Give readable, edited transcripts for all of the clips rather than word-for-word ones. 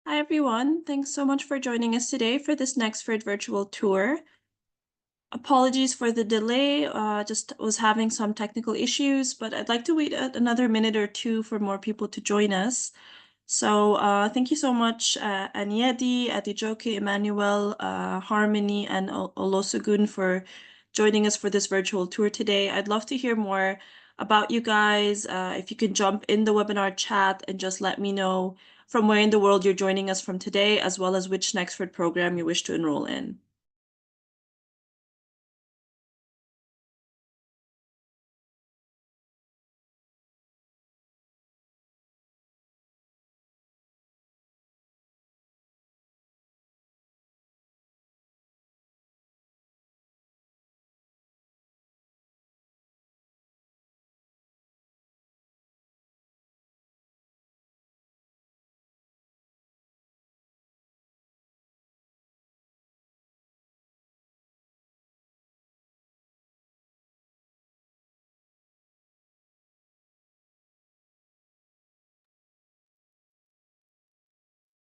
Hi, everyone. Thanks so much for joining us today for this Nexford Virtual Tour. Apologies for the delay, just was having some technical issues, but I'd like to wait another minute or two for more people to join us. So thank you so much, Aniedi, Adijoke, Emmanuel, Harmony, and Olosugun for joining us for this virtual tour today. I'd love to hear more about you guys. If you can jump in the webinar chat and just let me know from where in the world you're joining us from today, as well as which Nexford program you wish to enroll in.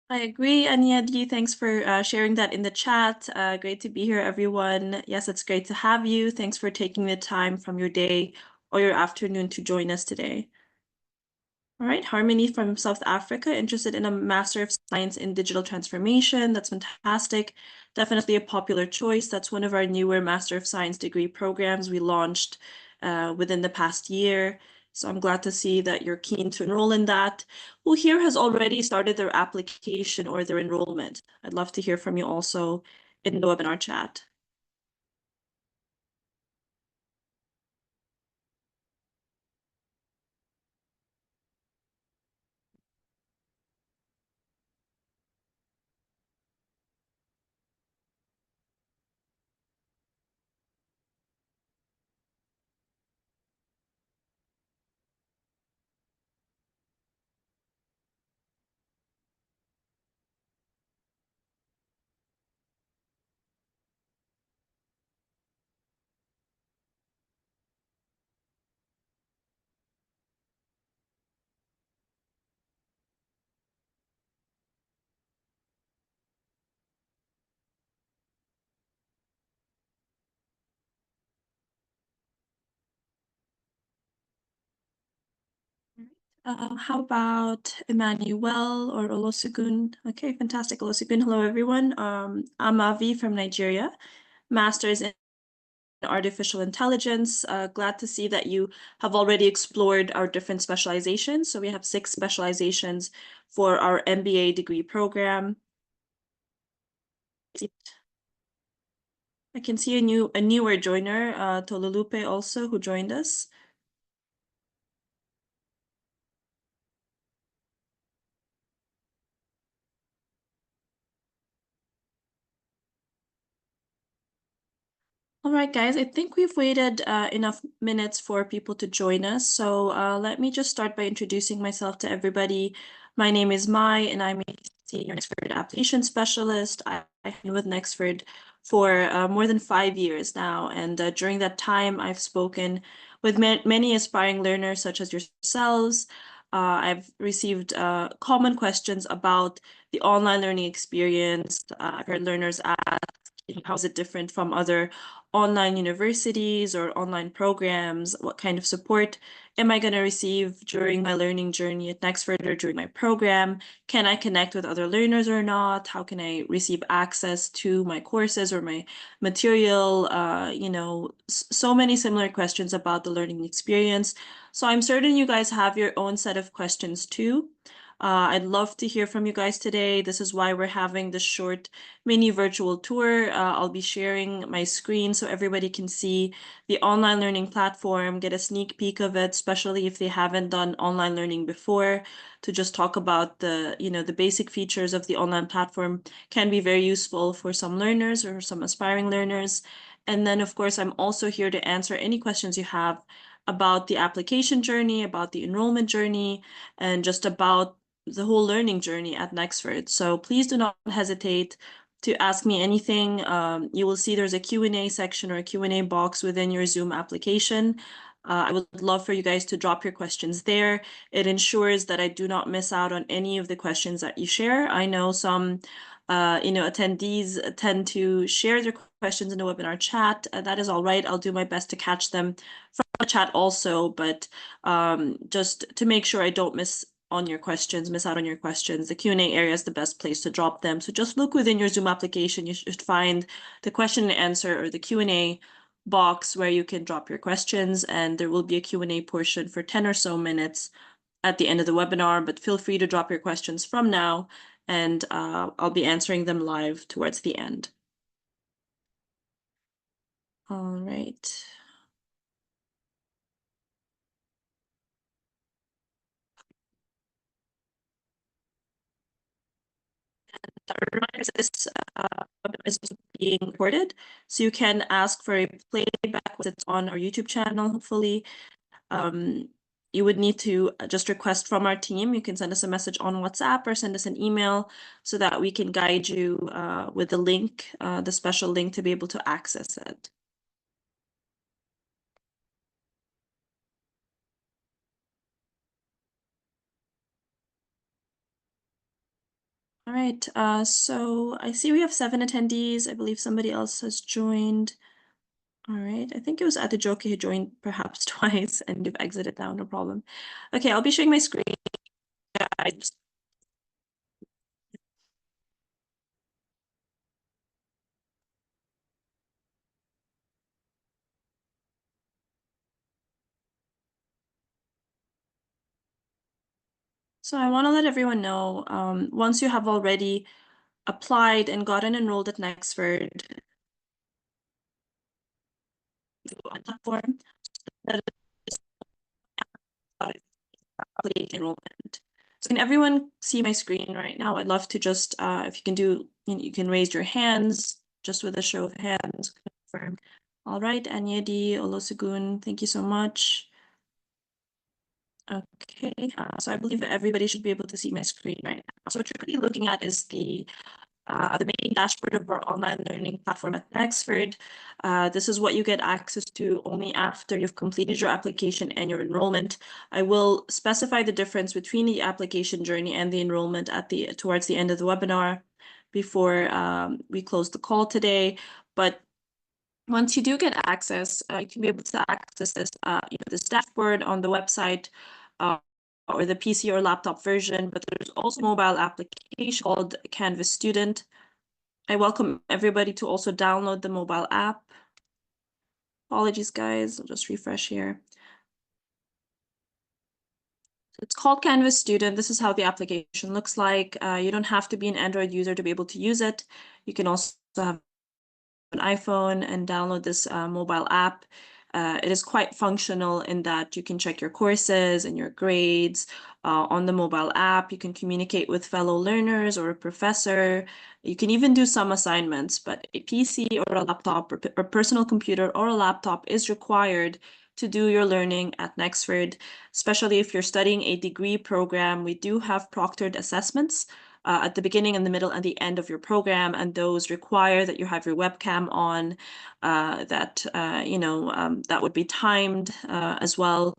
I agree, Aniedi. Thanks for sharing that in the chat. Great to be here, everyone. Yes, it's great to have you. Thanks for taking the time from your day or your afternoon to join us today. All right, Harmony from South Africa, interested in a Master of Science in Digital Transformation. That's fantastic. Definitely a popular choice. That's one of our newer Master of Science degree programs we launched within the past year. So I'm glad to see that you're keen to enroll in that. Who here has already started their application or their enrollment? I'd love to hear from you also in the webinar chat. How about Emmanuel or Olosugun? Okay, fantastic, Olosugun. Hello, everyone. I'm Avi from Nigeria, master's in artificial intelligence. Glad to see that you have already explored our different specializations. So we have 6 specializations for our MBA degree program. I can see a newer joiner, Tolulupe also, who joined us. All right, guys, I think we've waited enough minutes for people to join us. So let me just start by introducing myself to everybody. My name is Mai, and I'm a senior Nexford application specialist. I've been with Nexford for more than 5 years now. And during that time, I've spoken with many aspiring learners, such as yourselves. I've received common questions about the online learning experience. I've heard learners ask, how is it different from other online universities or online programs? What kind of support am I going to receive during my learning journey at Nexford or during my program? Can I connect with other learners or not? How can I receive access to my courses or my material? So many similar questions about the learning experience. So I'm certain you guys have your own set of questions too. I'd love to hear from you guys today. This is why we're having this short mini virtual tour. I'll be sharing my screen so everybody can see the online learning platform, get a sneak peek of it, especially if they haven't done online learning before, to just talk about the basic features of the online platform can be very useful for some learners or some aspiring learners. And then, of course, I'm also here to answer any questions you have about the application journey, about the enrollment journey, and just about the whole learning journey at Nexford. So please do not hesitate to ask me anything. You will see there's a Q&A section or a Q&A box within your Zoom application. I would love for you guys to drop your questions there. It ensures that I do not miss out on any of the questions that you share. I know some attendees tend to share their questions in the webinar chat. That is all right. I'll do my best to catch them from the chat also, but just to make sure I don't miss out on your questions, the Q&A area is the best place to drop them. So just look within your Zoom application. You should find the question and answer or the Q&A box where you can drop your questions, and there will be a Q&A portion for 10 or so minutes at the end of the webinar, but feel free to drop your questions from now, and I'll be answering them live towards the end. All right. Reminders, this is being recorded, so you can ask for a playback once it's on our YouTube channel, hopefully. You would need to just request from our team. You can send us a message on WhatsApp or send us an email so that we can guide you with the link, the special link to be able to access it. All right, so I see we have 7 attendees. I believe somebody else has joined. All right, I think it was Adejoke who joined perhaps twice and you've exited now, no problem. Okay, I'll be sharing my screen. So I want to let everyone know, once you have already applied and gotten enrolled at Nexford platform, that is enrollment. So can everyone see my screen right now? I'd love to just, if you can do, you can raise your hands just with a show of hands. Confirm. All right, Anyedi Olosugun, thank you so much. Okay, so I believe that everybody should be able to see my screen right now. So what you're really looking at is the main dashboard of our online learning platform at Nexford. This is what you get access to only after you've completed your application and your enrollment. I will specify the difference between the application journey and the enrollment towards the end of the webinar before we close the call today. But once you do get access, you can be able to access this dashboard on the website or the PC or laptop version, but there's also a mobile application called Canvas Student. I welcome everybody to also download the mobile app. Apologies, guys. I'll just refresh here. So it's called Canvas Student. This is how the application looks like. You don't have to be an Android user to be able to use it. You can also have an iPhone and download this mobile app. It is quite functional in that you can check your courses and your grades on the mobile app. You can communicate with fellow learners or a professor. You can even do some assignments, but a PC or a laptop or personal computer or a laptop is required to do your learning at Nexford, especially if you're studying a degree program. We do have proctored assessments at the beginning and the middle and the end of your program, and those require that you have your webcam on, that would be timed as well.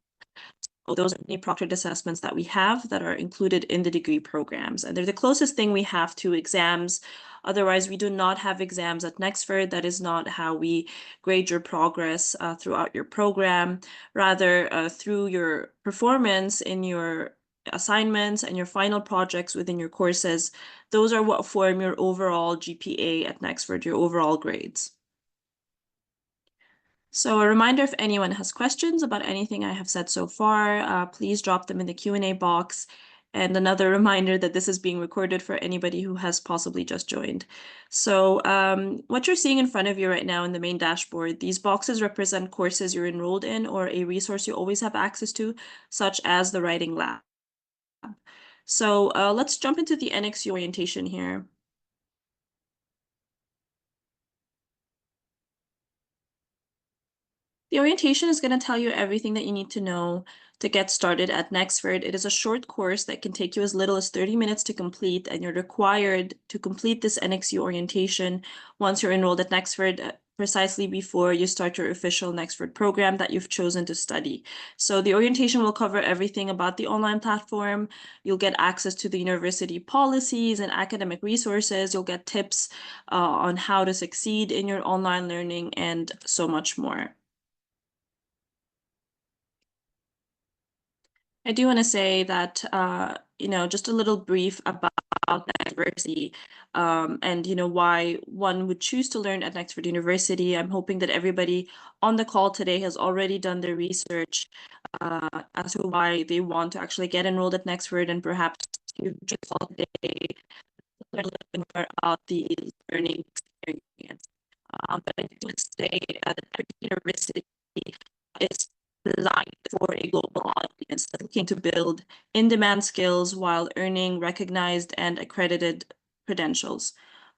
So those are the proctored assessments that we have that are included in the degree programs, and they're the closest thing we have to exams. Otherwise, we do not have exams at Nexford. That is not how we grade your progress throughout your program. Rather, through your performance in your assignments and your final projects within your courses, those are what form your overall GPA at Nexford, your overall grades. So a reminder, if anyone has questions about anything I have said so far, please drop them in the Q&A box. And another reminder that this is being recorded for anybody who has possibly just joined. So what you're seeing in front of you right now in the main dashboard, these boxes represent courses you're enrolled in or a resource you always have access to, such as the Writing Lab. So let's jump into the NXU orientation here. The orientation is going to tell you everything that you need to know to get started at Nexford. It is a short course that can take you as little as 30 minutes to complete, and you're required to complete this NXU orientation once you're enrolled at Nexford. precisely before you start your official Nexford program that you've chosen to study. So the orientation will cover everything about the online platform. You'll get access to the university policies and academic resources. You'll get tips on how to succeed in your online learning and so much more. I do want to say that, just a little brief about Nexford and, why one would choose to learn at Nexford University. I'm hoping that everybody on the call today has already done their research as to why they want to actually get enrolled at Nexford, and perhaps you just all today learn a little bit more about the learning experience. But I do want to say that Nexford University is designed for a global audience that's looking to build in-demand skills while earning recognized and accredited credentials.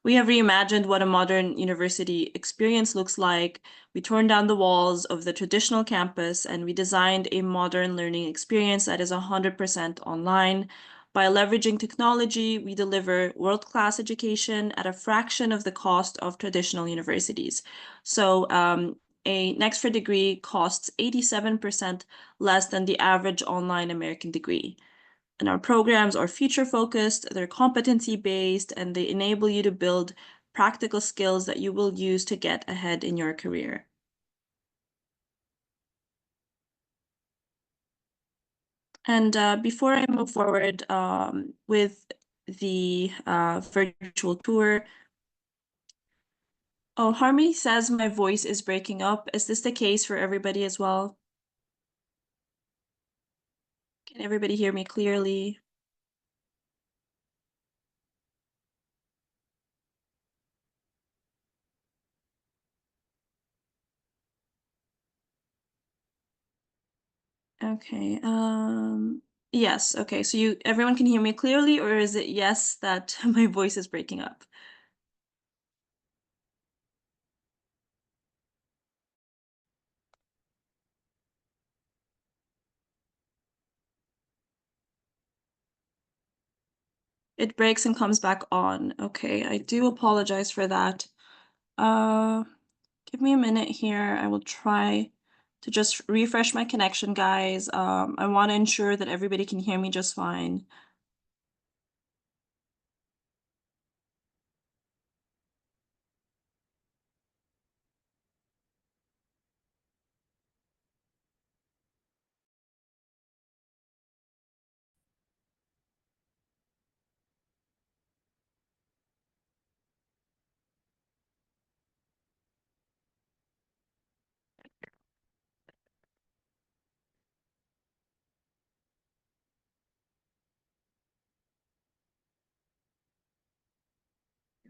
We have reimagined what a modern university experience looks like. We torn down the walls of the traditional campus and we designed a modern learning experience that is 100% online. By leveraging technology, we deliver world-class education at a fraction of the cost of traditional universities. So a Nexford degree costs 87% less than the average online American degree. And our programs are future-focused, they're competency-based, and they enable you to build practical skills that you will use to get ahead in your career. And before I move forward with the virtual tour, oh, Harmony says my voice is breaking up. Is this the case for everybody as well? Can everybody hear me clearly? Okay. Yes. Okay. So everyone can hear me clearly, or is it yes that my voice is breaking up? It breaks and comes back on. Okay. I do apologize for that. Uh, Give me a minute here. I will try to just refresh my connection, guys. I want to ensure that everybody can hear me just fine.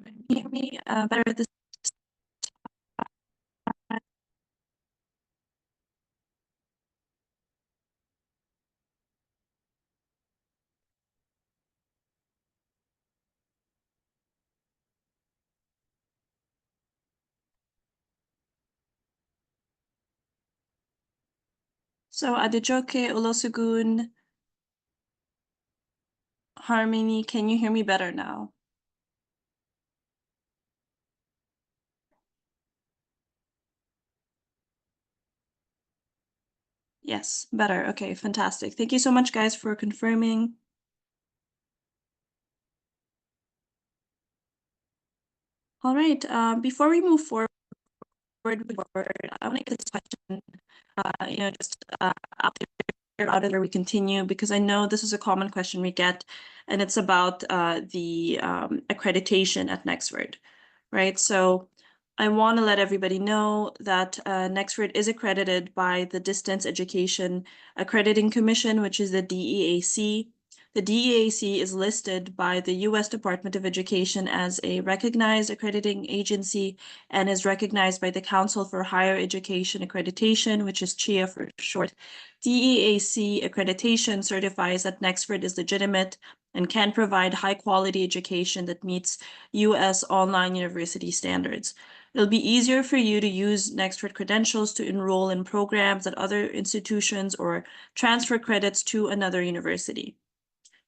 Can you hear me better this time? So Adejoke Olosugun, Harmony, can you hear me better now? Yes, better. Okay, fantastic. Thank you so much, guys, for confirming. All right, before we move forward, I want to get this question, just out there, we continue, because I know this is a common question we get, and it's about the accreditation at Nexford, right? So I want to let everybody know that Nexford is accredited by the Distance Education Accrediting Commission, which is the DEAC. The DEAC is listed by the US Department of Education as a recognized accrediting agency and is recognized by the Council for Higher Education Accreditation, which is CHIA for short. DEAC accreditation certifies that Nexford is legitimate and can provide high-quality education that meets US online university standards. It'll be easier for you to use Nexford credentials to enroll in programs at other institutions or transfer credits to another university.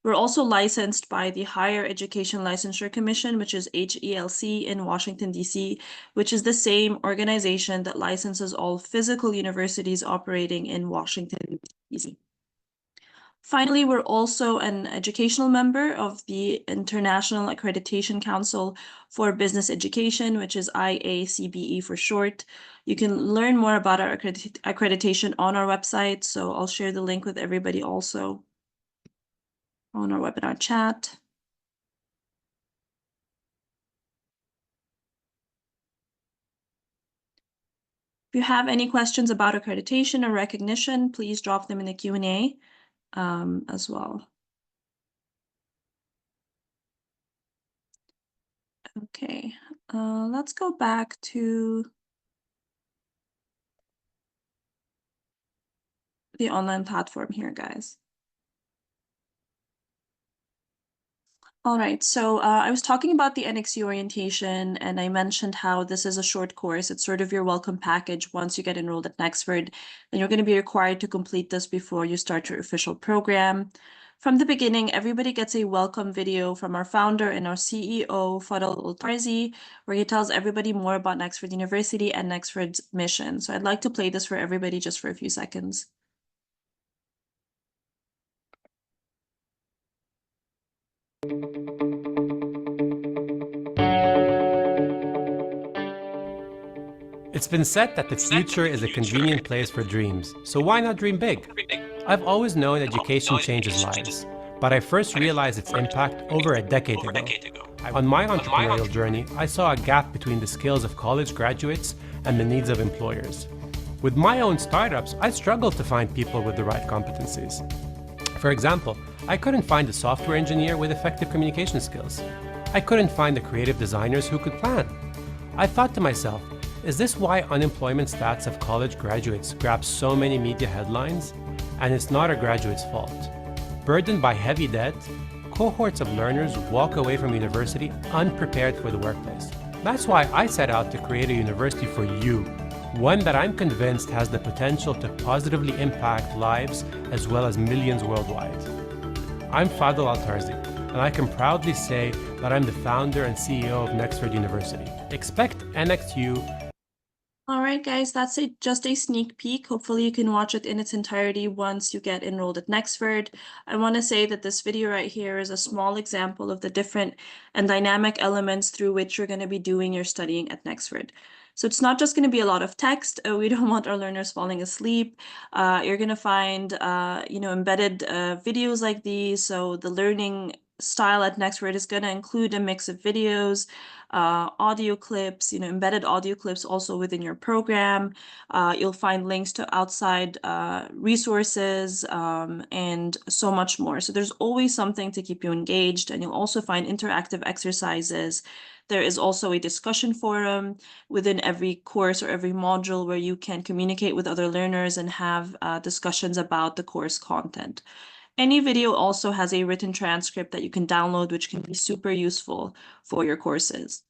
We're also licensed by the Higher Education Licensure Commission, which is HELC in Washington, D.C., which is the same organization that licenses all physical universities operating in Washington, D.C. Finally, we're also an educational member of the International Accreditation Council for Business Education, which is IACBE for short. You can learn more about our accreditation on our website, so I'll share the link with everybody also on our webinar chat. If you have any questions about accreditation or recognition, please drop them in the Q&A as well. Okay, let's go back to the online platform here, guys. All right, so I was talking about the NXU orientation, and I mentioned how this is a short course. It's sort of your welcome package once you get enrolled at Nexford, and you're going to be required to complete this before you start your official program. From the beginning, everybody gets a welcome video from our founder and our CEO, Fadal Tarzi, where he tells everybody more about Nexford University and Nexford's mission. So I'd like to play this for everybody just for a few seconds. It's been said that the future is a convenient place for dreams, so why not dream big? I've always known education changes lives, but I first realized its impact over a decade ago. On my entrepreneurial journey, I saw a gap between the skills of college graduates and the needs of employers. With my own startups, I struggled to find people with the right competencies. For example, I couldn't find a software engineer with effective communication skills. I couldn't find the creative designers who could plan. I thought to myself, is this why unemployment stats of college graduates grab so many media headlines? And it's not a graduate's fault. Burdened by heavy debt, cohorts of learners walk away from university unprepared for the workplace. That's why I set out to create a university for you, one that I'm convinced has the potential to positively impact lives as well as millions worldwide. I'm Fadel Al-Tarzi, and I can proudly say that I'm the founder and CEO of Nexford University. Expect NXU. All right, guys, that's just a sneak peek. Hopefully you can watch it in its entirety once you get enrolled at Nexford. I want to say that this video right here is a small example of the different and dynamic elements through which you're going to be doing your studying at Nexford. So it's not just going to be a lot of text. We don't want our learners falling asleep. You're going to find, embedded videos like these. So the learning style at Nexford is going to include a mix of videos, audio clips, embedded audio clips also within your program. You'll find links to outside resources and so much more. So there's always something to keep you engaged, and you'll also find interactive exercises. There is also a discussion forum within every course or every module where you can communicate with other learners and have discussions about the course content. Any video also has a written transcript that you can download, which can be super useful for your courses.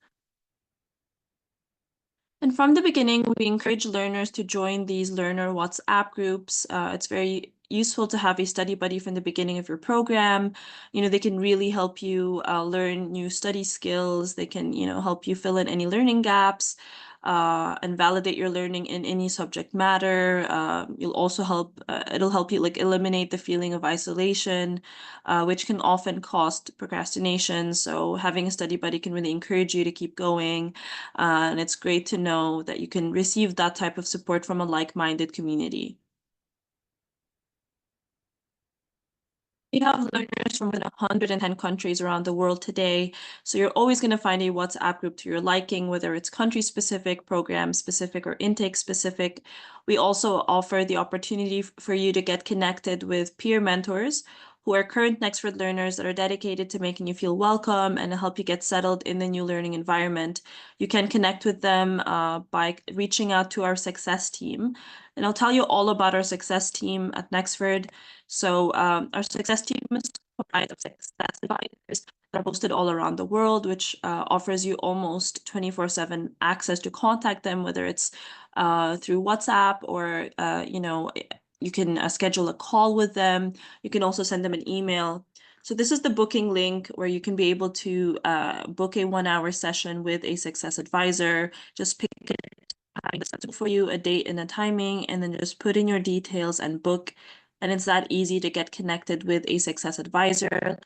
And from the beginning, we encourage learners to join these learner WhatsApp groups. It's very useful to have a study buddy from the beginning of your program. They can really help you learn new study skills. They can, help you fill in any learning gaps and validate your learning in any subject matter. You'll also it'll help you eliminate the feeling of isolation, which can often cause procrastination. So having a study buddy can really encourage you to keep going. And it's great to know that you can receive that type of support from a like-minded community. We have learners from 110 countries around the world today. So you're always going to find a WhatsApp group to your liking, whether it's country-specific, program-specific, or intake-specific. We also offer the opportunity for you to get connected with peer mentors who are current Nexford learners that are dedicated to making you feel welcome and help you get settled in the new learning environment. You can connect with them by reaching out to our success team. And I'll tell you all about our success team at Nexford. So our success team is comprised of success advisors that are posted all around the world, which offers you almost 24/7 access to contact them, whether it's through WhatsApp or, you can schedule a call with them. You can also send them an email. So this is the booking link where you can be able to book a 1-hour session with a success advisor. Just pick it for you, a date and a timing, and then just put in your details and book. And it's that easy to get connected with a success advisor.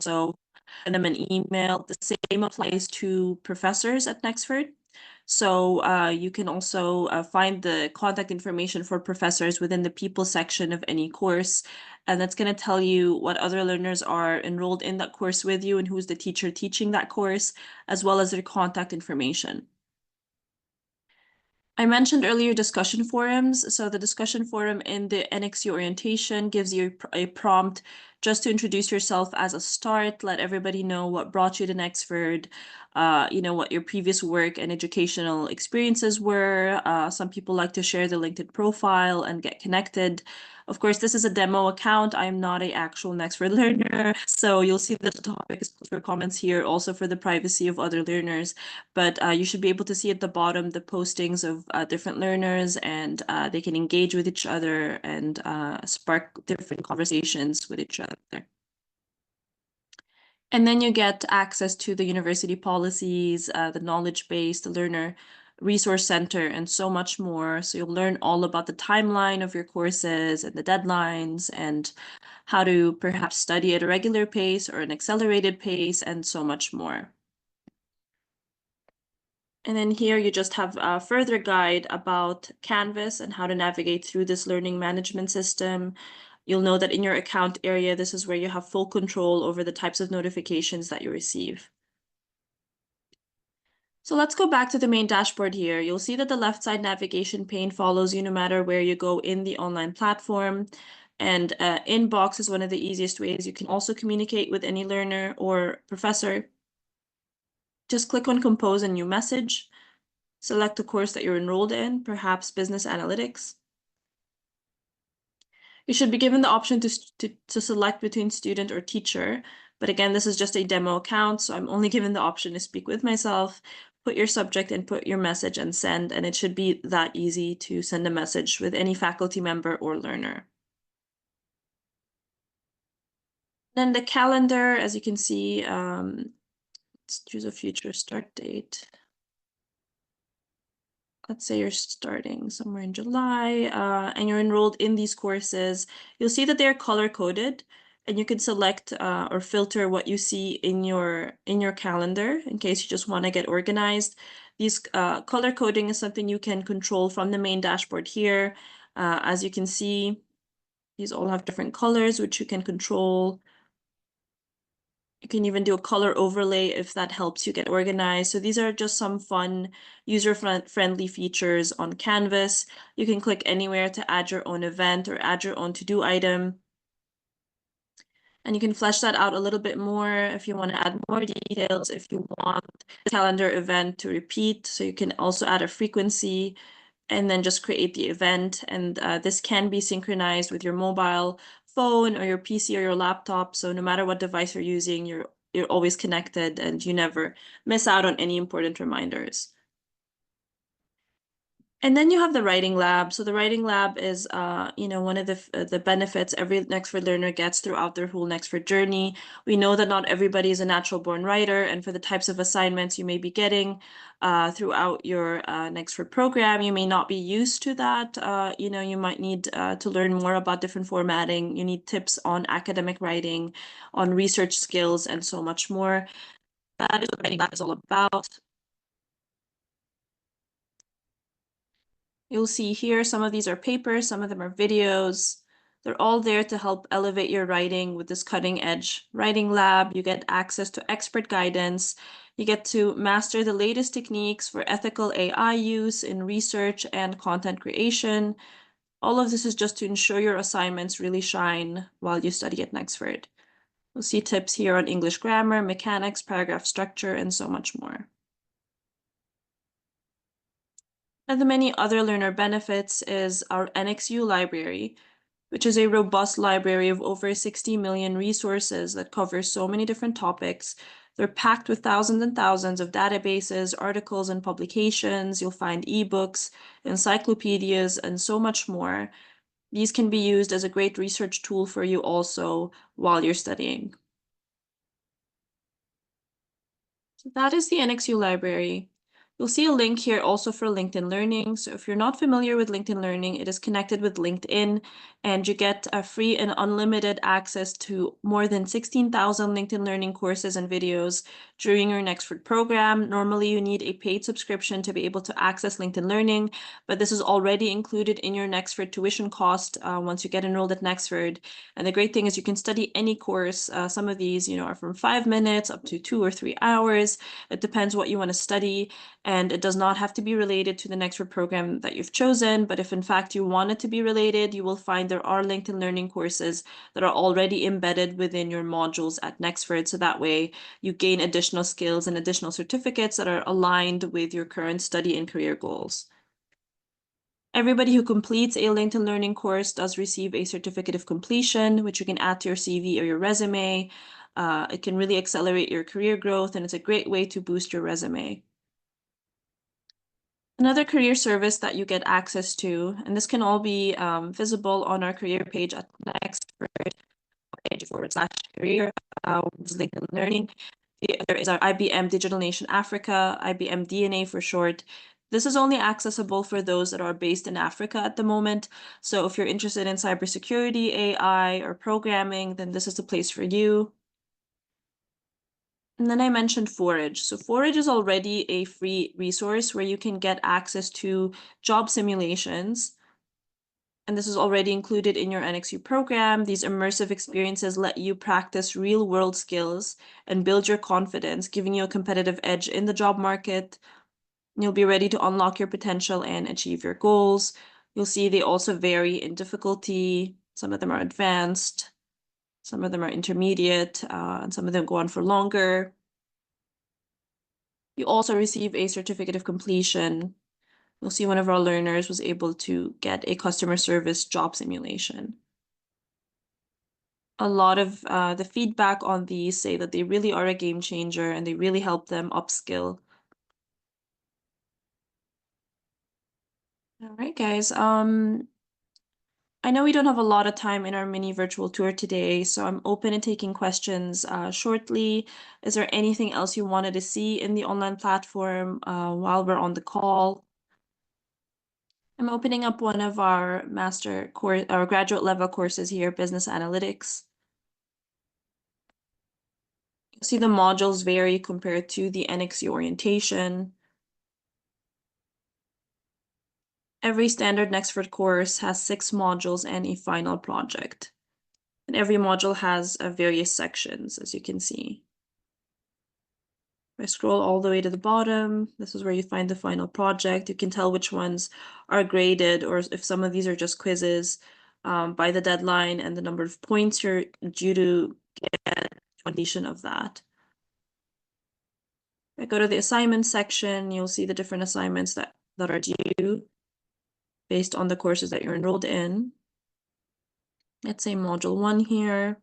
So send them an email. The same applies to professors at Nexford. So you can also find the contact information for professors within the people section of any course. And that's going to tell you what other learners are enrolled in that course with you and who's the teacher teaching that course, as well as their contact information. I mentioned earlier discussion forums. So the discussion forum in the NXU Orientation gives you a prompt just to introduce yourself as a start, let everybody know what brought you to Nexford, what your previous work and educational experiences were. Some people like to share the LinkedIn profile and get connected. Of course, this is a demo account. I'm not an actual Nexford learner, so you'll see the topics for comments here, also for the privacy of other learners. But you should be able to see at the bottom the postings of different learners, and they can engage with each other and spark different conversations with each other. And then you get access to the university policies, the knowledge base, the learner resource center, and so much more. So you'll learn all about the timeline of your courses and the deadlines and how to perhaps study at a regular pace or an accelerated pace and so much more. And then here you just have a further guide about Canvas and how to navigate through this learning management system. You'll know that in your account area, this is where you have full control over the types of notifications that you receive. So let's go back to the main dashboard here. You'll see that the left side navigation pane follows you no matter where you go in the online platform. And inbox is one of the easiest ways. You can also communicate with any learner or professor. Just click on Compose a new message. Select the course that you're enrolled in, perhaps business analytics. You should be given the option to select between student or teacher. But again, this is just a demo account, so I'm only given the option to speak with myself. Put your subject and put your message and send, and it should be that easy to send a message with any faculty member or learner. Then the calendar, as you can see, let's choose a future start date. Let's say you're starting somewhere in July and you're enrolled in these courses, you'll see that they're color-coded, and you can select or filter what you see in your calendar in case you just want to get organized. These color coding is something you can control from the main dashboard here. As you can see, these all have different colors, which you can control. You can even do a color overlay if that helps you get organized. So these are just some fun, user-friendly features on Canvas. You can click anywhere to add your own event or add your own to-do item. And you can flesh that out a little bit more if you want to add more details, if you want the calendar event to repeat. So you can also add a frequency and then just create the event. And this can be synchronized with your mobile phone or your PC or your laptop. So no matter what device you're using, you're always connected and you never miss out on any important reminders. And then you have the writing lab. So the writing lab is, one of the benefits every Nexford learner gets throughout their whole Nexford journey. We know that not everybody is a natural born writer, and for the types of assignments you may be getting throughout your Nexford program, you may not be used to that. You might need to learn more about different formatting. You need tips on academic writing, on research skills, and so much more. That is what writing lab is all about. You'll see here, some of these are papers, some of them are videos. They're all there to help elevate your writing with this cutting edge writing lab. You get access to expert guidance. You get to master the latest techniques for ethical AI use in research and content creation. All of this is just to ensure your assignments really shine while you study at Nexford. You'll see tips here on English grammar, mechanics, paragraph structure, and so much more. And the many other learner benefits is our NXU library, which is a robust library of over 60 million resources that covers so many different topics. They're packed with thousands and thousands of databases, articles, and publications. You'll find ebooks, encyclopedias, and so much more. These can be used as a great research tool for you also while you're studying. So that is the NXU library. You'll see a link here also for LinkedIn Learning. So if you're not familiar with LinkedIn Learning, it is connected with LinkedIn, and you get a free and unlimited access to more than 16,000 LinkedIn Learning courses and videos during your Nexford program. Normally, you need a paid subscription to be able to access LinkedIn Learning, but this is already included in your Nexford tuition cost once you get enrolled at Nexford. And the great thing is you can study any course. Some of these, are from 5 minutes up to 2 or 3 hours. It depends what you want to study. And it does not have to be related to the Nexford program that you've chosen. But if in fact you want it to be related, you will find there are LinkedIn Learning courses that are already embedded within your modules at Nexford. So that way you gain additional skills and additional certificates that are aligned with your current study and career goals. Everybody who completes a LinkedIn Learning course does receive a certificate of completion, which you can add to your CV or your resume. It can really accelerate your career growth, and it's a great way to boost your resume. Another career service that you get access to, and this can all be visible on our career page at Nexford.page/career, LinkedIn Learning. The other is our IBM Digital Nation Africa, IBM DNA for short. This is only accessible for those that are based in Africa at the moment. So if you're interested in cybersecurity, AI, or programming, then this is the place for you. And then I mentioned Forage. So Forage is already a free resource where you can get access to job simulations. And this is already included in your NXU program. These immersive experiences let you practice real-world skills and build your confidence, giving you a competitive edge in the job market. You'll be ready to unlock your potential and achieve your goals. You'll see they also vary in difficulty. Some of them are advanced, some of them are intermediate, and some of them go on for longer. You also receive a certificate of completion. You'll see one of our learners was able to get a customer service job simulation. A lot of the feedback on these say that they really are a game changer and they really help them upskill. All right, guys. I know we don't have a lot of time in our mini virtual tour today, so I'm open to taking questions shortly. Is there anything else you wanted to see in the online platform while we're on the call? I'm opening up one of our master course or graduate level courses here, Business Analytics. You'll see the modules vary compared to the NXU Orientation. Every standard Nexford course has 6 modules and a final project. And every module has various sections, as you can see. If I scroll all the way to the bottom, this is where you find the final project. You can tell which ones are graded, or if some of these are just quizzes, by the deadline and the number of points you're due to get completion of that. If I go to the assignment section, you'll see the different assignments that are due based on the courses that you're enrolled in. Let's say module 1 here.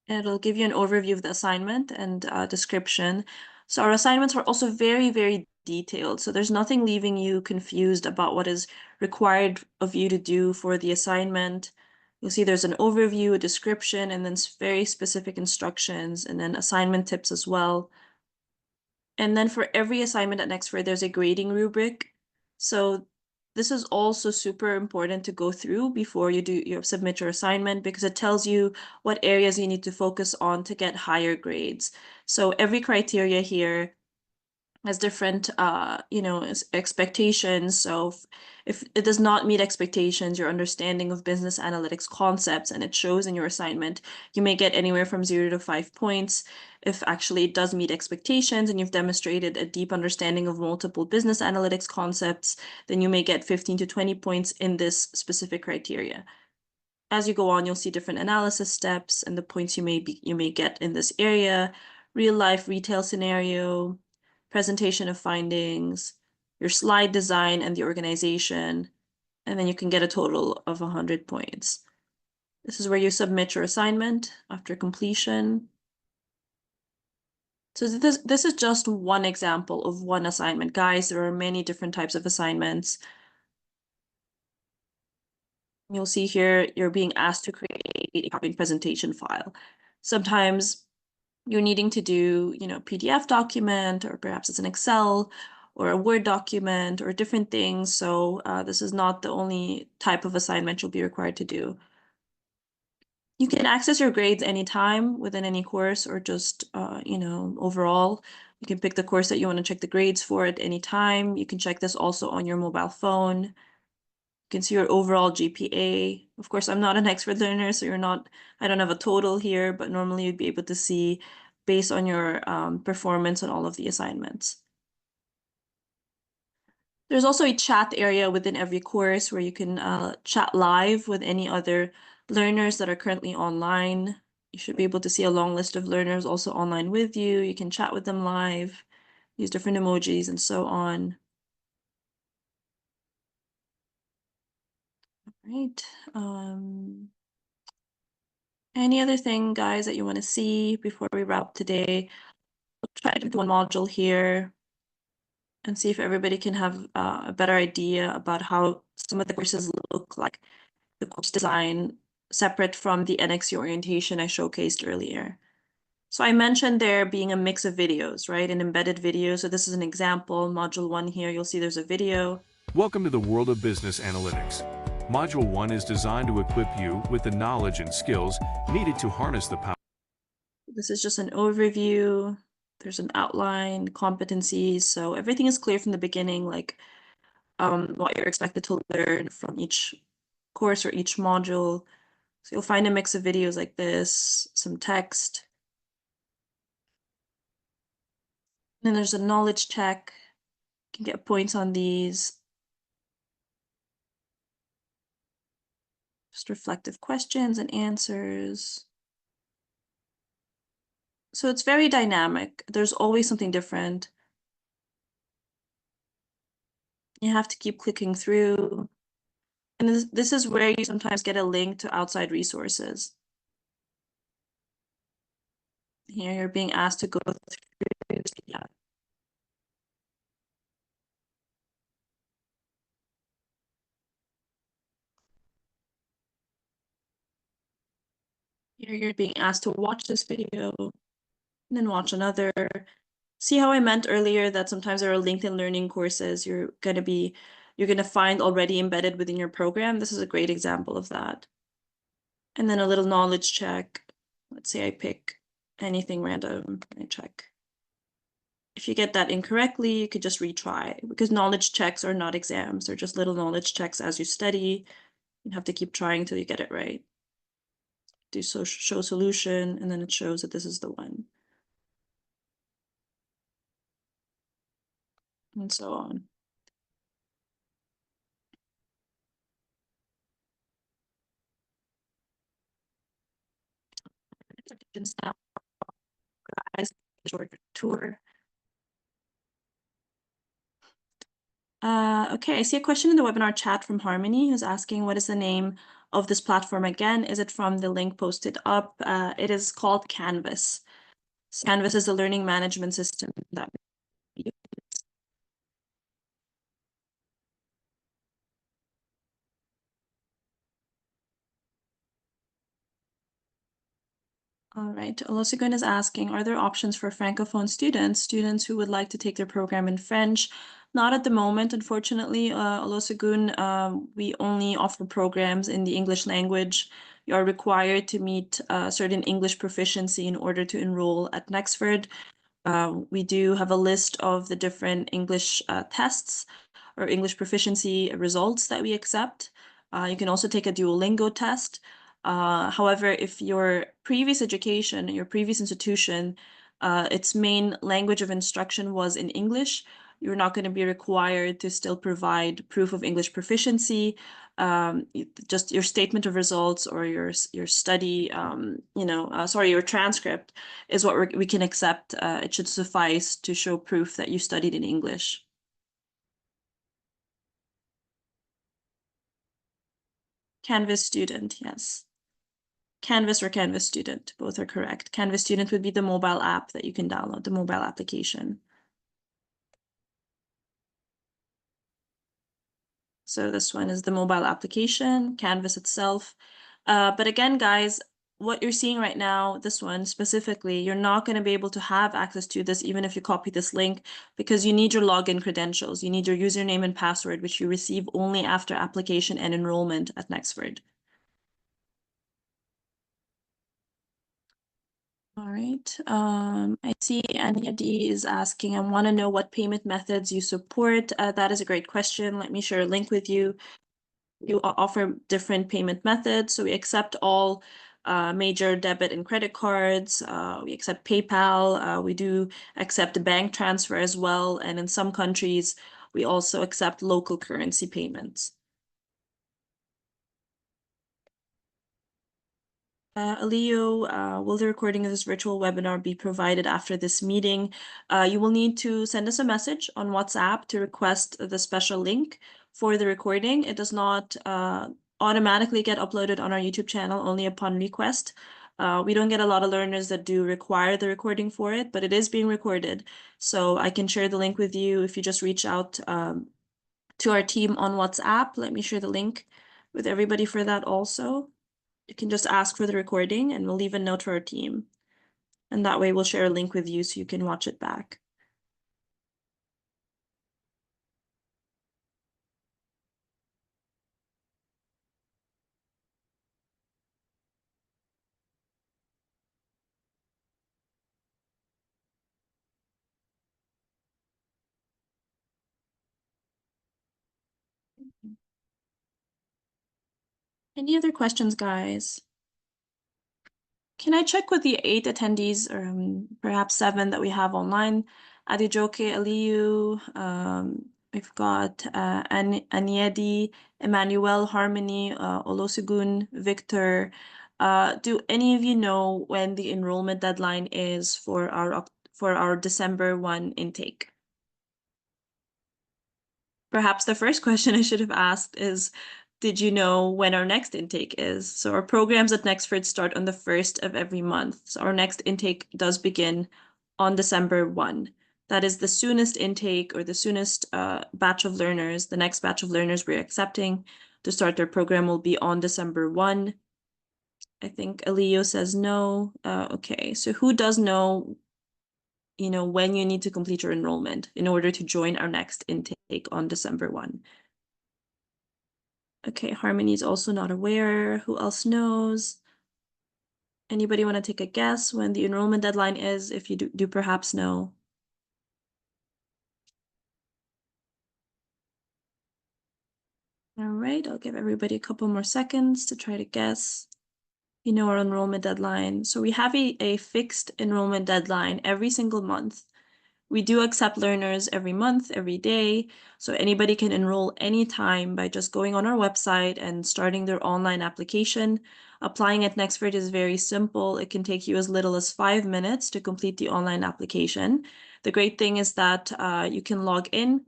It'll give you an overview of the assignment and description. So our assignments are also very, very detailed. So there's nothing leaving you confused about what is required of you to do for the assignment. You'll see there's an overview, a description, and then very specific instructions, and then assignment tips as well. And then for every assignment at Nexford, there's a grading rubric. So this is also super important to go through before you submit your assignment, because it tells you what areas you need to focus on to get higher grades. So every criteria here has different expectations. So if it does not meet expectations, your understanding of business analytics concepts, and it shows in your assignment, you may get anywhere from 0 to 5 points. If actually it does meet expectations and you've demonstrated a deep understanding of multiple business analytics concepts, then you may get 15 to 20 points in this specific criteria. As you go on, you'll see different analysis steps and the points you may get in this area: real life retail scenario, presentation of findings, your slide design, and the organization. And then you can get a total of 100 points. This is where you submit your assignment after completion. So this is just one example of one assignment. Guys, there are many different types of assignments. You'll see here, you're being asked to create a PowerPoint presentation file. Sometimes you're needing to do, PDF document, or perhaps it's an Excel or a Word document or different things. So this is not the only type of assignment you'll be required to do. You can access your grades anytime within any course, or just, overall. You can pick the course that you want to check the grades for at any time. You can check this also on your mobile phone. You can see your overall GPA. Of course, I'm not an expert learner, so I don't have a total here, but normally you'd be able to see based on your performance on all of the assignments. There's also a chat area within every course where you can chat live with any other learners that are currently online. You should be able to see a long list of learners also online with you. You can chat with them live, use different emojis and so on. Right. Any other thing, guys, that you want to see before we wrap today? We'll try to do one module here and see if everybody can have a better idea about how some of the courses look like, the course design separate from the NXU orientation I showcased earlier. So I mentioned there being a mix of videos, right? An embedded video. So this is an example, module 1 here. You'll see there's a video. Welcome to the world of business analytics. Module 1 is designed to equip you with the knowledge and skills needed to harness the power. This is just an overview. There's an outline, competencies. So everything is clear from the beginning, like what you're expected to learn from each course or each module. So you'll find a mix of videos like this, some text. Then there's a knowledge check. You can get points on these. Just reflective questions and answers. So it's very dynamic. There's always something different. You have to keep clicking through. And this is where you sometimes get a link to outside resources. Here you're being asked to go through. Yeah. Here you're being asked to watch this video and then watch another. See how I meant earlier that sometimes there are LinkedIn learning courses you're gonna find already embedded within your program. This is a great example of that. And then a little knowledge check. Let's say I pick anything random, I check. If you get that incorrectly, you could just retry, because knowledge checks are not exams. They're just little knowledge checks as you study. You have to keep trying till you get it right. Do show solution, and then it shows that this is the one. And so on. Guys, short tour. Okay, I see a question in the webinar chat from Harmony, who's asking, what is the name of this platform again? Is it from the link posted up? It is called Canvas. So Canvas is a learning management system that we use. All right, Olosegun is asking, are there options for Francophone students who would like to take their program in French? Not at the moment, unfortunately, Olosegun. We only offer programs in the English language. You are required to meet certain English proficiency in order to enroll at Nexford. We do have a list of the different English tests or English proficiency results that we accept. You can also take a Duolingo test. However, if your previous education, your previous institution, its main language of instruction was in English, you're not going to be required to still provide proof of English proficiency. Just your statement of results or your study, your transcript is what we can accept. It should suffice to show proof that you studied in English. Canvas student, yes. Canvas or Canvas Student, both are correct. Canvas Student would be the mobile app that you can download, the mobile application. So this one is the mobile application, Canvas itself. But again, guys, what you're seeing right now, this one specifically, you're not going to be able to have access to this even if you copy this link, because you need your login credentials. You need your username and password, which you receive only after application and enrollment at Nexford. All right. I see Anya D is asking, I want to know what payment methods you support. That is a great question. Let me share a link with you. You offer different payment methods. So we accept all major debit and credit cards. We accept PayPal. We do accept bank transfer as well. And in some countries, we also accept local currency payments. Aliyo, will the recording of this virtual webinar be provided after this meeting? You will need to send us a message on WhatsApp to request the special link for the recording. It does not automatically get uploaded on our YouTube channel, only upon request. We don't get a lot of learners that do require the recording for it, but it is being recorded. So I can share the link with you if you just reach out to our team on WhatsApp. Let me share the link with everybody for that also. You can just ask for the recording and we'll leave a note for our team. And that way we'll share a link with you so you can watch it back. Any other questions, guys? Can I check with the 8 attendees, or perhaps 7 that we have online? Adijoke, Aliyu, we've got Aniedi, Emmanuel, Harmony, Olosugun, Victor. Do any of you know when the enrollment deadline is for our December 1 intake? Perhaps the first question I should have asked is, did you know when our next intake is? So our programs at Nexford start on the 1st of every month. So our next intake does begin on December 1. That is the soonest intake, or the soonest batch of learners. The next batch of learners we're accepting to start their program will be on December 1. I think Aliyo says no. Okay, so who does know when you need to complete your enrollment in order to join our next intake on December 1? Okay, Harmony is also not aware. Who else knows? Anybody want to take a guess when the enrollment deadline is, if you do perhaps know? All right, I'll give everybody a couple more seconds to try to guess. Our enrollment deadline. So we have a fixed enrollment deadline every single month. We do accept learners every month, every day, so anybody can enroll anytime by just going on our website and starting their online application. Applying at Nexford is very simple. It can take you as little as 5 minutes to complete the online application. The great thing is that you can log in,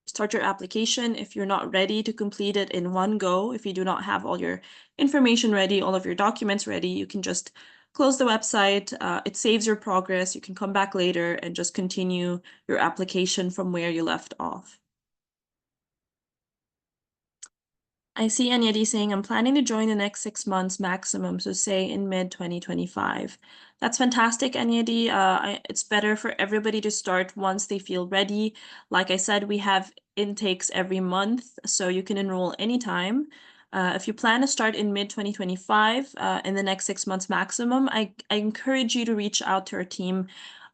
start your application. If you're not ready to complete it in one go, if you do not have all your information ready, all of your documents ready, you can just close the website. It saves your progress. You can come back later and just continue your application from where you left off. I see Anyedi saying, I'm planning to join the next 6 months maximum, so say in mid-2025. That's fantastic, Anyedi. It's better for everybody to start once they feel ready. Like I said, we have intakes every month, so you can enroll anytime. If you plan to start in mid-2025, in the next 6 months maximum, I encourage you to reach out to our team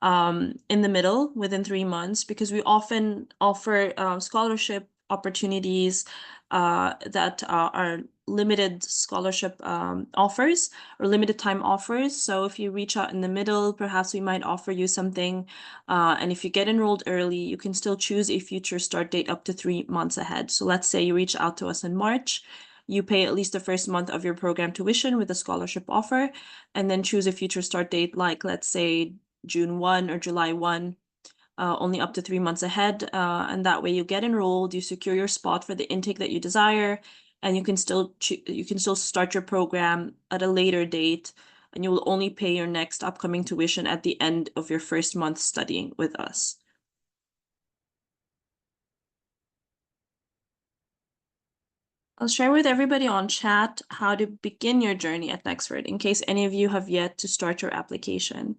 in the middle, within 3 months, because we often offer scholarship opportunities that are limited scholarship offers, or limited time offers. So if you reach out in the middle, perhaps we might offer you something. And if you get enrolled early, you can still choose a future start date up to 3 months ahead. So let's say you reach out to us in March, you pay at least the first month of your program tuition with a scholarship offer, and then choose a future start date, like let's say June 1 or July 1. Only up to 3 months ahead. And that way you get enrolled, you secure your spot for the intake that you desire, and you can still start your program at a later date, and you will only pay your next upcoming tuition at the end of your first month studying with us. I'll share with everybody on chat how to begin your journey at Nexford in case any of you have yet to start your application.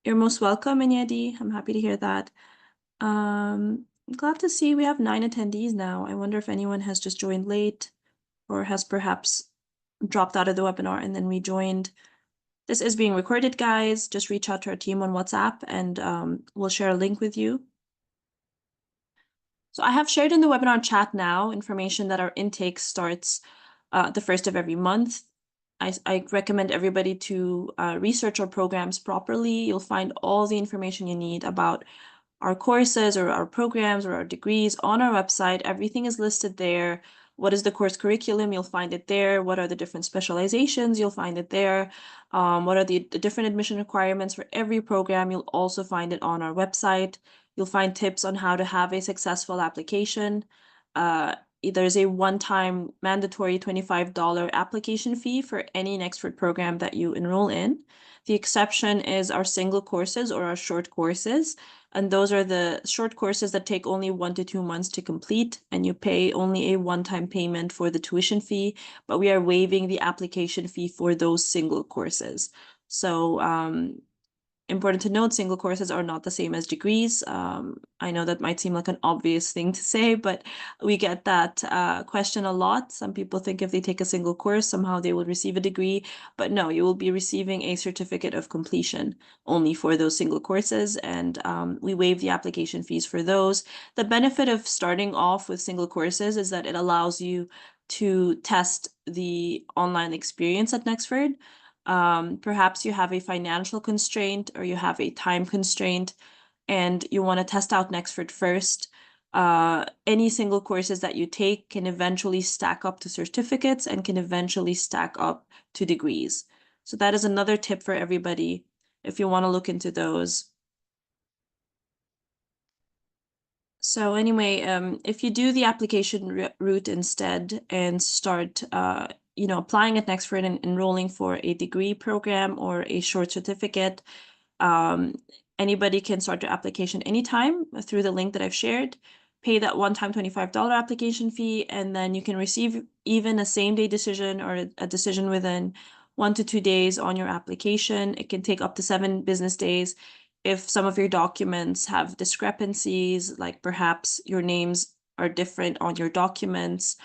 You're most welcome, Inyadi. I'm happy to hear that. I'm glad to see we have 9 attendees now. I wonder if anyone has just joined late or has perhaps dropped out of the webinar and then rejoined. This is being recorded, guys. Just reach out to our team on WhatsApp and we'll share a link with you. So I have shared in the webinar chat now information that our intake starts the first of every month. I recommend everybody to research our programs properly. You'll find all the information you need about our courses or our programs or our degrees on our website. Everything is listed there. What is the course curriculum? You'll find it there. What are the different specializations? You'll find it there. What are the different admission requirements for every program? You'll also find it on our website. You'll find tips on how to have a successful application. There's a one-time mandatory $25 application fee for any Nexford program that you enroll in. The exception is our single courses or our short courses. And those are the short courses that take only 1 to 2 months to complete, and you pay only a one-time payment for the tuition fee, but we are waiving the application fee for those single courses. So important to note, single courses are not the same as degrees. I know that might seem like an obvious thing to say, but we get that question a lot. Some people think if they take a single course, somehow they will receive a degree, but no, you will be receiving a certificate of completion only for those single courses, and we waive the application fees for those. The benefit of starting off with single courses is that it allows you to test the online experience at Nexford. Perhaps you have a financial constraint or you have a time constraint and you want to test out Nexford first. Any single courses that you take can eventually stack up to certificates and can eventually stack up to degrees. So that is another tip for everybody if you want to look into those. So anyway, if you do the application route instead and start applying at Nexford and enrolling for a degree program or a short certificate, anybody can start their application anytime through the link that I've shared, pay that one-time $25 application fee, and then you can receive even a same-day decision or a decision within 1 to 2 days on your application. It can take up to 7 business days. If some of your documents have discrepancies, like perhaps your names are different on your documents,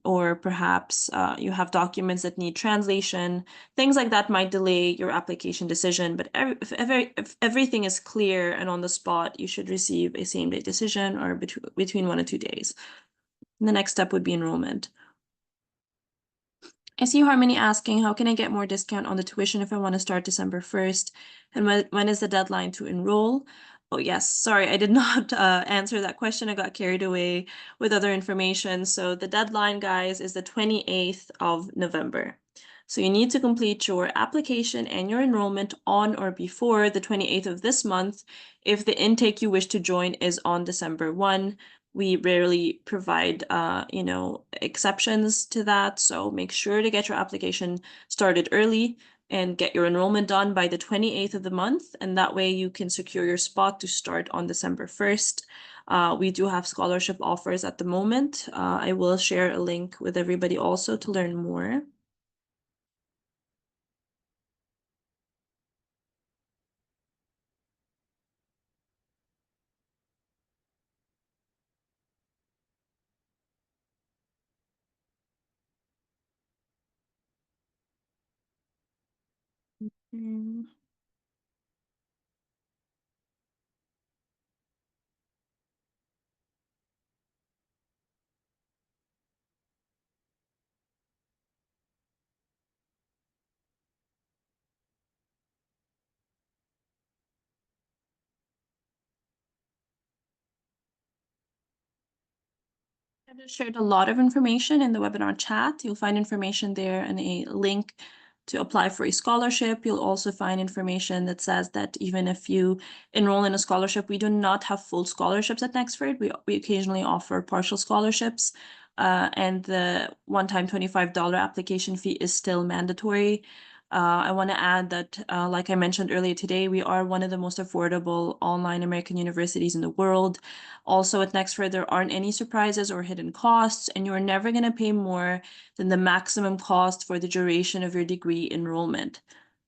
or perhaps you have documents that need translation, things like that might delay your application decision. But if everything is clear and on the spot, you should receive a same-day decision or between 1 and 2 days. And the next step would be enrollment. I see Harmony asking, how can I get more discount on the tuition if I want to start December 1st? And when is the deadline to enroll? Oh, yes. Sorry, I did not answer that question. I got carried away with other information. So the deadline, guys, is the 28th of November. So you need to complete your application and your enrollment on or before the 28th of this month. If the intake you wish to join is on December 1, we rarely provide, exceptions to that. So make sure to get your application started early and get your enrollment done by the 28th of the month. And that way you can secure your spot to start on December 1st. We do have scholarship offers at the moment. I will share a link with everybody also to learn more. Mm. I just shared a lot of information in the webinar chat. You'll find information there and a link to apply for a scholarship. You'll also find information that says that even if you enroll in a scholarship, we do not have full scholarships at Nexford. We occasionally offer partial scholarships. and the one-time $25 application fee is still mandatory. I want to add that, like I mentioned earlier today, we are one of the most affordable online American universities in the world. Also at Nexford, there aren't any surprises or hidden costs, and you're never going to pay more than the maximum cost for the duration of your degree enrollment.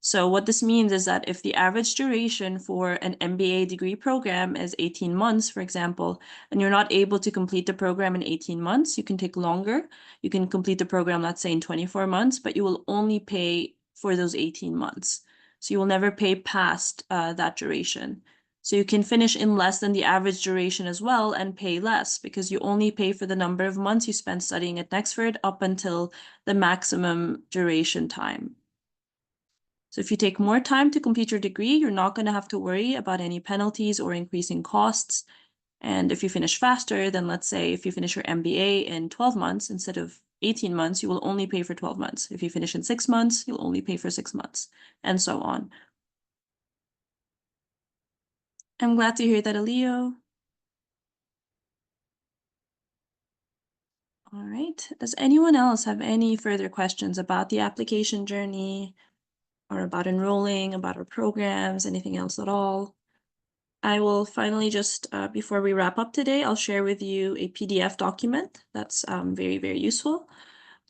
So what this means is that if the average duration for an MBA degree program is 18 months, for example, and you're not able to complete the program in 18 months, you can take longer. You can complete the program, let's say, in 24 months, but you will only pay for those 18 months. So you will never pay past that duration. So you can finish in less than the average duration as well and pay less because you only pay for the number of months you spend studying at Nexford up until the maximum duration time. So if you take more time to complete your degree, you're not going to have to worry about any penalties or increasing costs. And if you finish faster, then let's say if you finish your MBA in 12 months instead of 18 months, you will only pay for 12 months. If you finish in 6 months, you'll only pay for 6 months, and so on. I'm glad to hear that, Alio. All right. Does anyone else have any further questions about the application journey or about enrolling, about our programs, anything else at all? I will finally just, before we wrap up today, I'll share with you a PDF document that's very, very useful.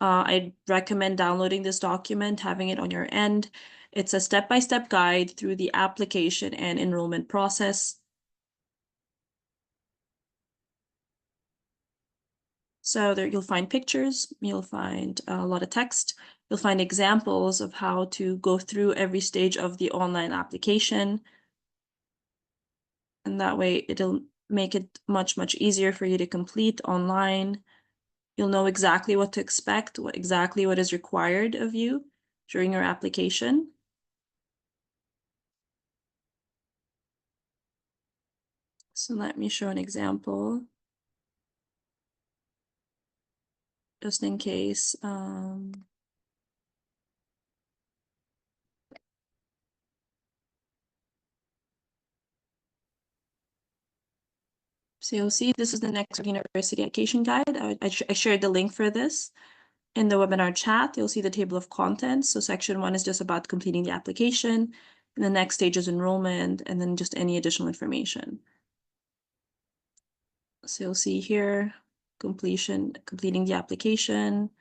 I'd recommend downloading this document, having it on your end. It's a step-by-step guide through the application and enrollment process. So there you'll find pictures, you'll find a lot of text, you'll find examples of how to go through every stage of the online application. And that way it'll make it much, much easier for you to complete online. You'll know exactly what to expect, exactly what is required of you during your application. So let me show an example, just in case. So you'll see this is the Nexford University application guide. I shared the link for this in the webinar chat. You'll see the table of contents. So section 1 is just about completing the application. And the next stage is enrollment, and then just any additional information. So you'll see here, completing the application.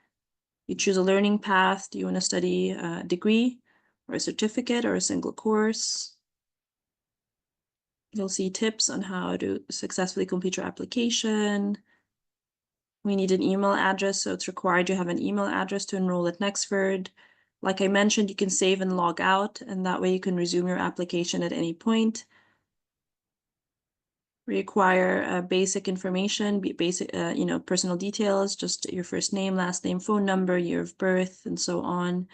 You choose a learning path. Do you want to study a degree or a certificate or a single course? You'll see tips on how to successfully complete your application. We need an email address, so it's required you have an email address to enroll at Nexford. Like I mentioned, you can save and log out, and that way you can resume your application at any point. Require basic information, basic, personal details, just your first name, last name, phone number, year of birth, and so on.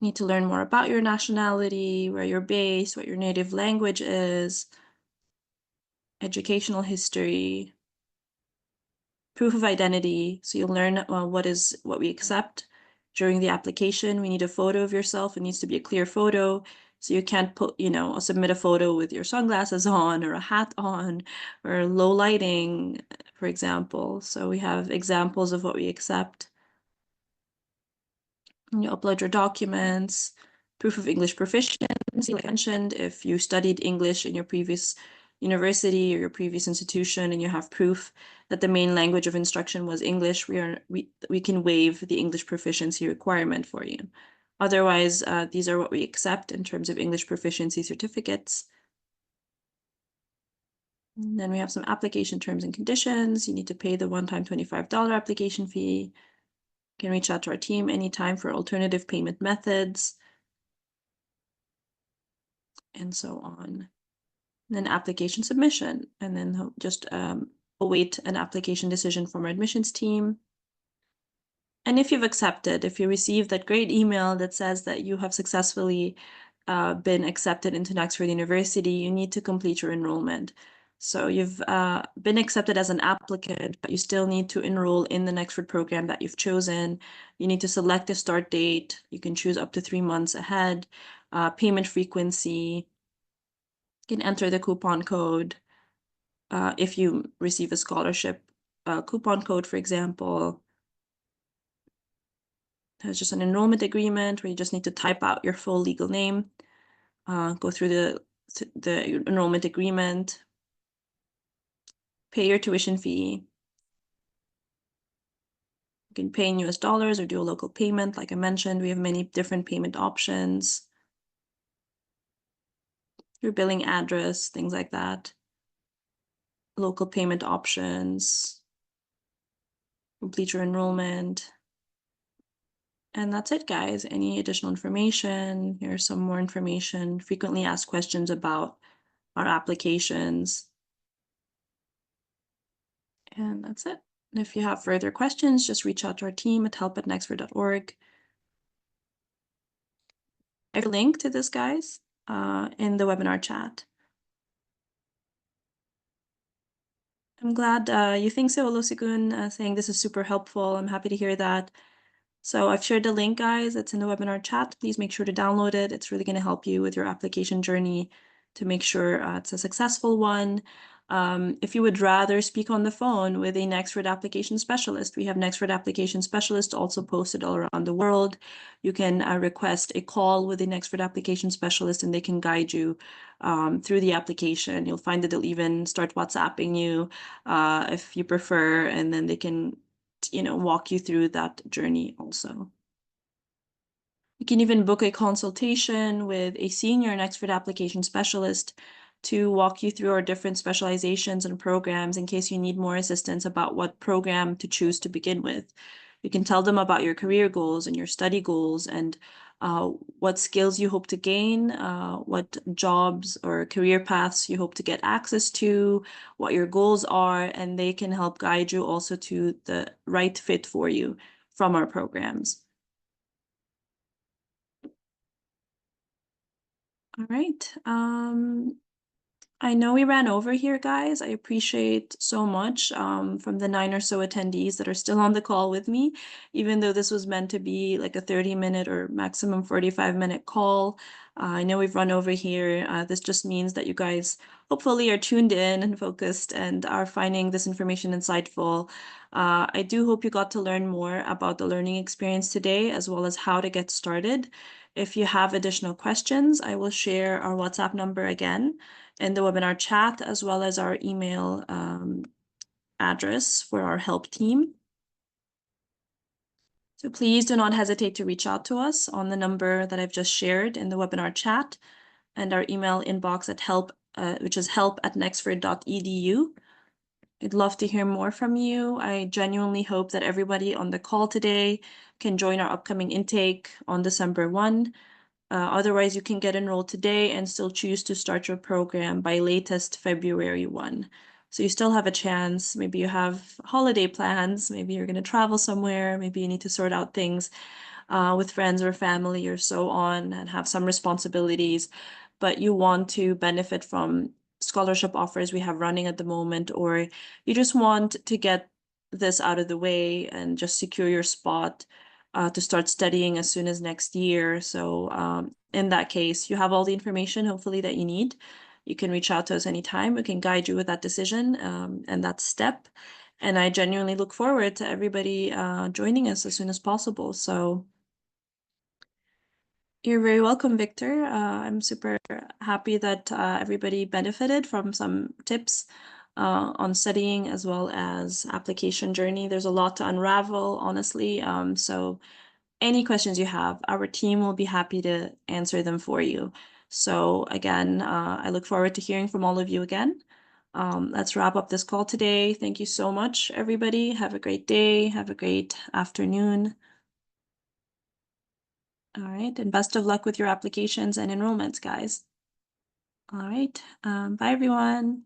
Need to learn more about your nationality, where you're based, what your native language is, educational history, proof of identity. So you'll learn what we accept during the application. We need a photo of yourself. It needs to be a clear photo. So you can't submit a photo with your sunglasses on or a hat on or low lighting, for example. So we have examples of what we accept. And you upload your documents, proof of English proficiency, like I mentioned, if you studied English in your previous university or your previous institution and you have proof that the main language of instruction was English, we can waive the English proficiency requirement for you. Otherwise, these are what we accept in terms of English proficiency certificates. And then we have some application terms and conditions. You need to pay the one-time $25 application fee. You can reach out to our team anytime for alternative payment methods, and so on. And then application submission, and then just await an application decision from our admissions team. And if you've accepted, if you receive that great email that says that you have successfully been accepted into Nexford University, you need to complete your enrollment. So you've been accepted as an applicant, but you still need to enroll in the Nexford program that you've chosen. You need to select a start date. You can choose up to 3 months ahead, payment frequency. You can enter the coupon code if you receive a scholarship coupon code, for example. There's just an enrollment agreement where you just need to type out your full legal name, go through the enrollment agreement, pay your tuition fee. You can pay in US dollars or do a local payment. Like I mentioned, we have many different payment options. Your billing address, things like that. Local payment options. Complete your enrollment. And that's it, guys. Any additional information? Here's some more information. Frequently asked questions about our applications. And that's it. And if you have further questions, just reach out to our team at help@nexford.org. I have a link to this, guys, in the webinar chat. I'm glad you think so, Olusegun, saying this is super helpful. I'm happy to hear that. So I've shared the link, guys. It's in the webinar chat. Please make sure to download it. It's really going to help you with your application journey to make sure it's a successful one. If you would rather speak on the phone with a Nexford application specialist, we have Nexford application specialists also posted all around the world. You can request a call with a Nexford application specialist and they can guide you through the application. You'll find that they'll even start WhatsApping you if you prefer, and then they can walk you through that journey also. You can even book a consultation with a senior Nexford application specialist to walk you through our different specializations and programs in case you need more assistance about what program to choose to begin with. You can tell them about your career goals and your study goals and what skills you hope to gain, what jobs or career paths you hope to get access to, what your goals are, and they can help guide you also to the right fit for you from our programs. All right. I know we ran over here, guys. I appreciate so much from the 9 or so attendees that are still on the call with me, even though this was meant to be like a 30-minute or maximum 45-minute call. I know we've run over here. This just means that you guys hopefully are tuned in and focused and are finding this information insightful. I do hope you got to learn more about the learning experience today, as well as how to get started. If you have additional questions, I will share our WhatsApp number again in the webinar chat, as well as our email address for our help team. So please do not hesitate to reach out to us on the number that I've just shared in the webinar chat and our email inbox at help, which is help@nexford.edu. I'd love to hear more from you. I genuinely hope that everybody on the call today can join our upcoming intake on December 1. Otherwise, you can get enrolled today and still choose to start your program by latest February 1. So you still have a chance. Maybe you have holiday plans. Maybe you're going to travel somewhere. Maybe you need to sort out things with friends or family or so on and have some responsibilities. But you want to benefit from scholarship offers we have running at the moment, or you just want to get this out of the way and just secure your spot to start studying as soon as next year. So in that case, you have all the information, hopefully, that you need. You can reach out to us anytime. We can guide you with that decision and that step. And I genuinely look forward to everybody joining us as soon as possible. So you're very welcome, Victor. I'm super happy that everybody benefited from some tips on studying as well as application journey. There's a lot to unravel, honestly. So any questions you have, our team will be happy to answer them for you. So again, I look forward to hearing from all of you again. Let's wrap up this call today. Thank you so much, everybody. Have a great day. Have a great afternoon. All right, and best of luck with your applications and enrollments, guys. All right, bye, everyone.